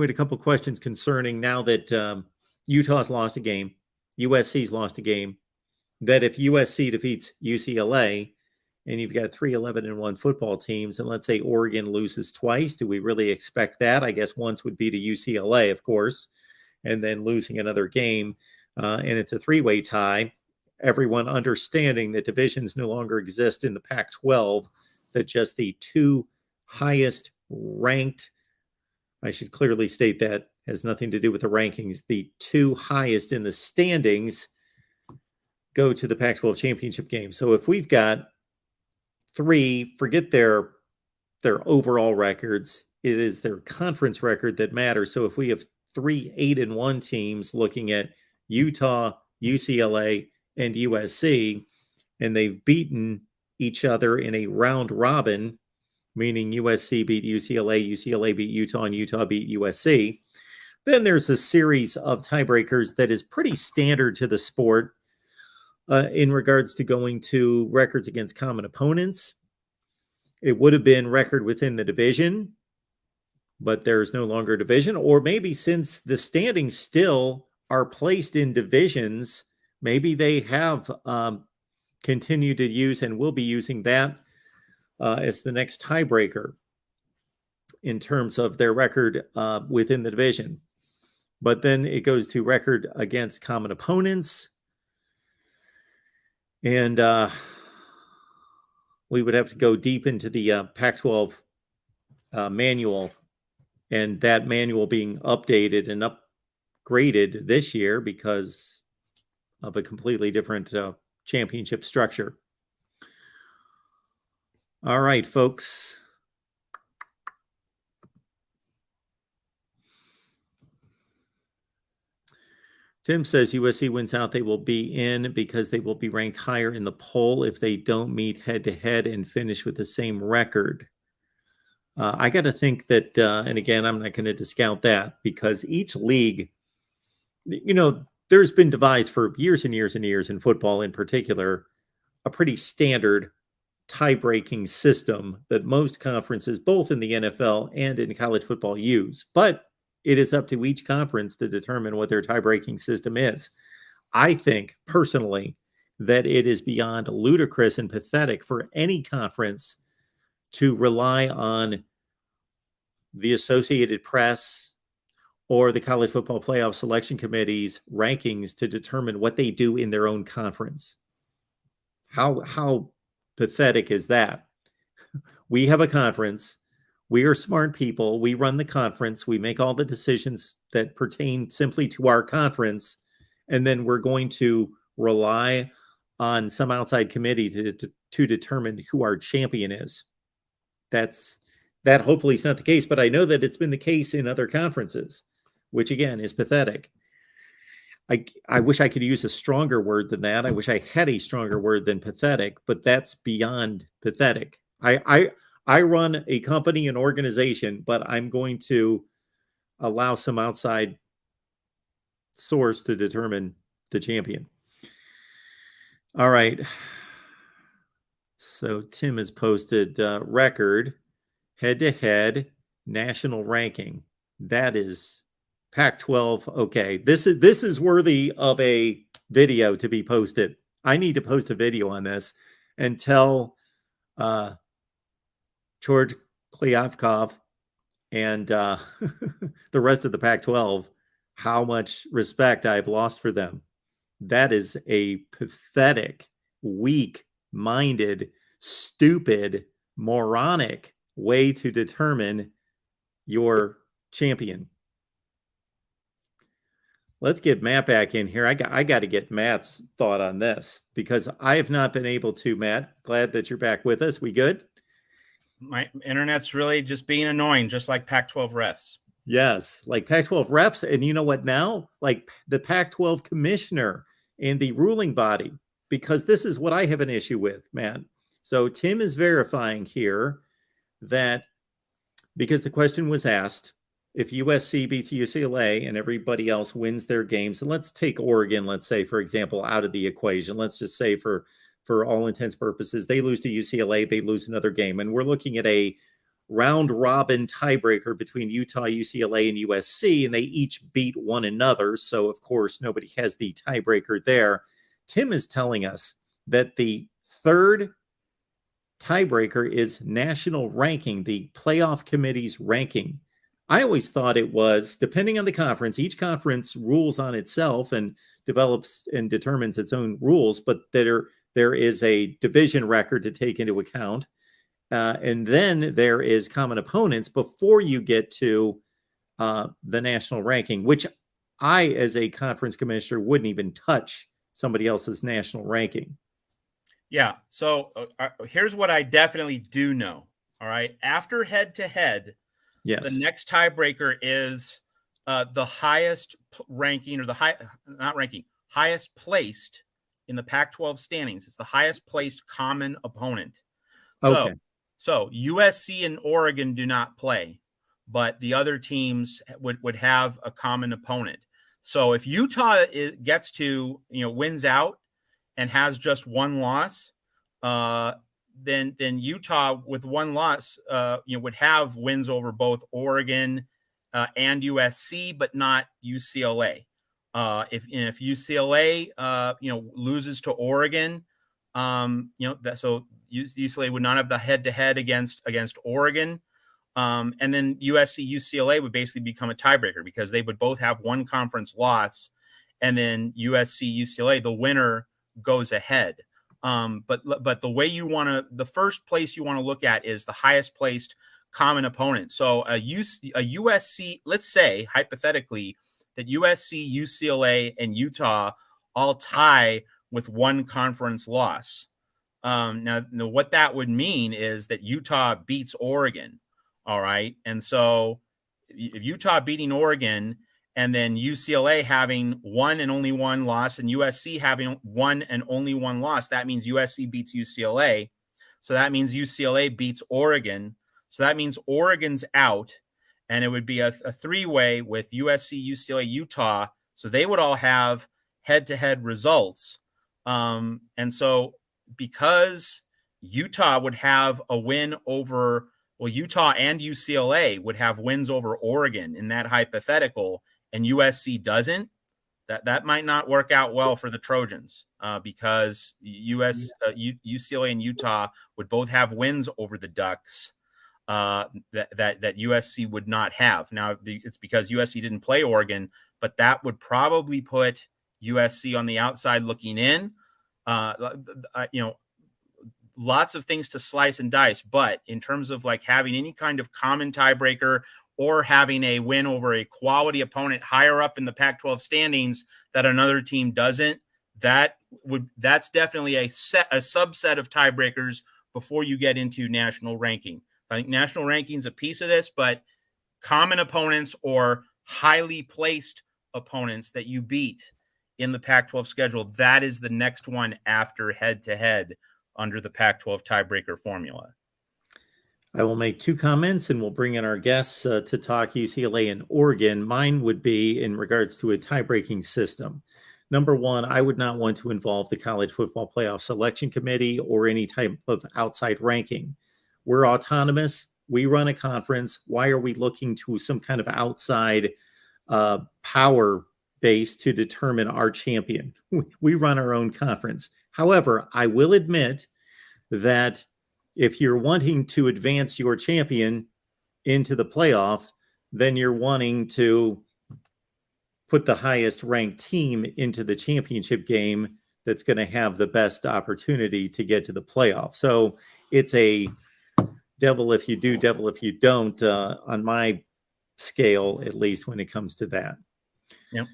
we had a couple questions concerning now that Utah's lost a game, USC's lost a game, that if USC defeats UCLA and you've got 3 11-1 football teams, and let's say Oregon loses twice, do we really expect that? I guess once would be to UCLA, of course, and then losing another game. And it's a 3-way tie. Everyone understanding that divisions no longer exist in the Pac-12, that just the 2 highest ranked, I should clearly state that has nothing to do with the rankings, the 2 highest in the standings go to the Pac-12 championship game. So if we've got 3, forget their overall records, it is their conference record that matters. So if we have 3 8-1 teams looking at Utah, UCLA, and USC, and they've beaten each other in a round robin, meaning USC beat UCLA, UCLA beat Utah, and Utah beat USC, then there's a series of tiebreakers that is pretty standard to the sport in regards to going to records against common opponents. It would have been record within the division, but there's no longer a division. Or maybe since the standings still are placed in divisions, maybe they have continued to use and will be using that as the next tiebreaker in terms of their record within the division. But then it goes to record against common opponents. And we would have to go deep into the Pac-12 manual, and that manual being updated and upgraded this year because of a completely different championship structure. All right, folks. Tim says USC wins out, they will be in because they will be ranked higher in the poll if they don't meet head-to-head and finish with the same record. I got to think that, and again, I'm not going to discount that, because each league, you know, there's been devised for years and years and years in football in particular, a pretty standard tie-breaking system that most conferences, both in the NFL and in college football, use. But it is up to each conference to determine what their tie-breaking system is. I think, personally, that it is beyond ludicrous and pathetic for any conference to rely on the Associated Press or the College Football Playoff Selection Committee's rankings to determine what they do in their own conference. How pathetic is that? We have a conference. We are smart people. We run the conference. We make all the decisions that pertain simply to our conference. And then we're going to rely on some outside committee to determine who our champion is. That hopefully is not the case, but I know that it's been the case in other conferences, which again is pathetic. I wish I could use a stronger word than that. I wish I had a stronger word than pathetic, but that's beyond pathetic. I run a company, an organization, but I'm going to allow some outside source to determine the champion. All right. So Tim has posted record, head-to-head, national ranking. That is Pac-12. Okay, this is worthy of a video to be posted. I need to post a video on this and tell George Kliavkov and the rest of the Pac-12 how much respect I've lost for them. That is a pathetic, weak-minded, stupid, moronic way to determine your champion. Let's get Matt back in here. I got to get Matt's thought on this because I have not been able to. Matt, glad that you're back with us. We good? My internet's really just being annoying, just like Pac-12 refs. Yes, like Pac-12 refs. And you know what now? Like the Pac-12 commissioner and the ruling body, because this is what I have an issue with, Matt. So Tim is verifying here that because the question was asked, if USC beats UCLA and everybody else wins their games, and let's take Oregon, let's say, for example, out of the equation. Let's just say for all intents and purposes, they lose to UCLA, they lose another game. And we're looking at a round robin tiebreaker between Utah, UCLA, and USC, and they each beat one another. So, of course, nobody has the tiebreaker there. Tim is telling us that the third tiebreaker is national ranking, the playoff committee's ranking. I always thought it was, depending on the conference, each conference rules on itself and develops and determines its own rules, but there is a division record to take into account. And then there is common opponents before you get to the national ranking, which I, as a conference commissioner, wouldn't even touch somebody else's national ranking. Yeah. So here's what I definitely do know. All right. After head to head, yes, the next tiebreaker is the highest ranking, or highest placed in the Pac-12 standings. It's the highest placed common opponent. Okay. So USC and Oregon do not play, but the other teams would have a common opponent. So if Utah gets to, wins out and has just one loss, then Utah with one loss, would have wins over both Oregon and USC, but not UCLA. If UCLA, loses to Oregon, so UCLA would not have the head-to-head against Oregon. And then USC, UCLA would basically become a tiebreaker because they would both have one conference loss, and then USC, UCLA, the winner goes ahead. But the way the first place you want to look at is the highest placed common opponent. So a USC, let's say hypothetically that USC, UCLA, and Utah all tie with one conference loss. Now, what that would mean is that Utah beats Oregon. All right. And so if Utah beating Oregon and then UCLA having one and only one loss and USC having one and only one loss, that means USC beats UCLA. So that means UCLA beats Oregon. So that means Oregon's out, and it would be a three-way with USC, UCLA, Utah. So they would all have head-to-head results. And so because Utah would have a win over, Utah and UCLA would have wins over Oregon in that hypothetical, and USC doesn't, that might not work out well for the Trojans because UCLA and Utah would both have wins over the Ducks that USC would not have. Now, it's because USC didn't play Oregon, but that would probably put USC on the outside looking in. Lots of things to slice and dice, but in terms of like having any kind of common tiebreaker or having a win over a quality opponent higher up in the Pac-12 standings that another team doesn't, that's definitely a subset of tiebreakers before you get into national ranking. I think national ranking is a piece of this, but common opponents or highly placed opponents that you beat in the Pac-12 schedule, that is the next one after head-to-head under the Pac-12 tiebreaker formula. I will make two comments and we'll bring in our guests to talk UCLA and Oregon. Mine would be in regards to a tie-breaking system. Number one, I would not want to involve the College Football Playoff Selection Committee or any type of outside ranking. We're autonomous. We run a conference. Why are we looking to some kind of outside power base to determine our champion? We run our own conference. However, I will admit that if you're wanting to advance your champion into the playoff, then you're wanting to put the highest ranked team into the championship game that's going to have the best opportunity to get to the playoff. So it's a devil if you do, devil if you don't, on my scale, at least when it comes to that. Yeah.